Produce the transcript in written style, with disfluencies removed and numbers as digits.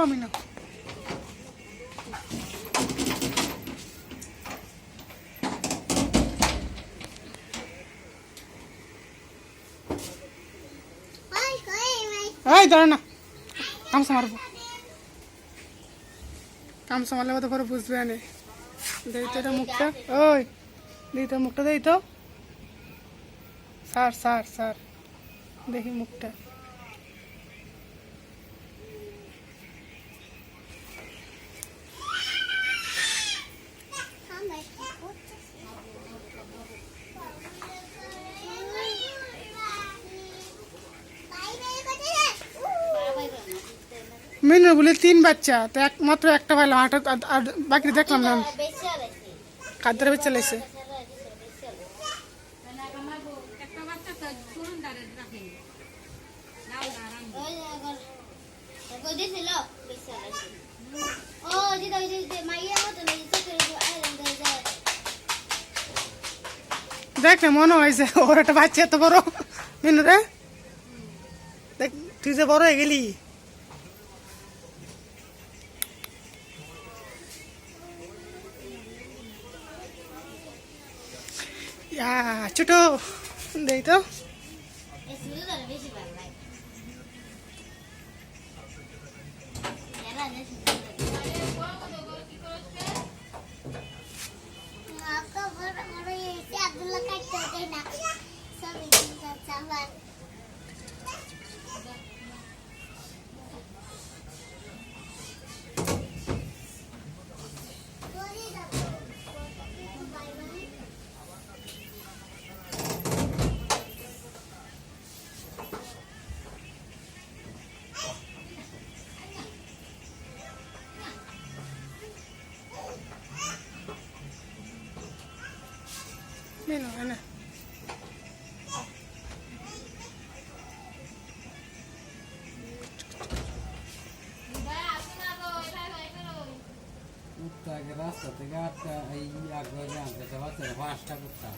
আমি না এই ধরে না কামসা মারবো কামসা মারলে তো পরে বুঝবে না দেই তো এটা মুখটা ওই দেই তো মুখটা দেই তো স্যার স্যার স্যার দেখি মুখটা মেনুর বলে 3 বাচ্চা তো মাত্র একটা পাইলাম আর বাকি দেখলাম না কাদের বেচে লাইছে দেখে মনে হয়েছে ওর একটা বাচ্চা এত বড় মেনু রে দেখ তুই যে বড় হয়ে গেলি ছোট দেই তো মেনু না রাস্তা থেকে আটটা এই আগ্রহ জানতে পারছে 5টা কুত্তা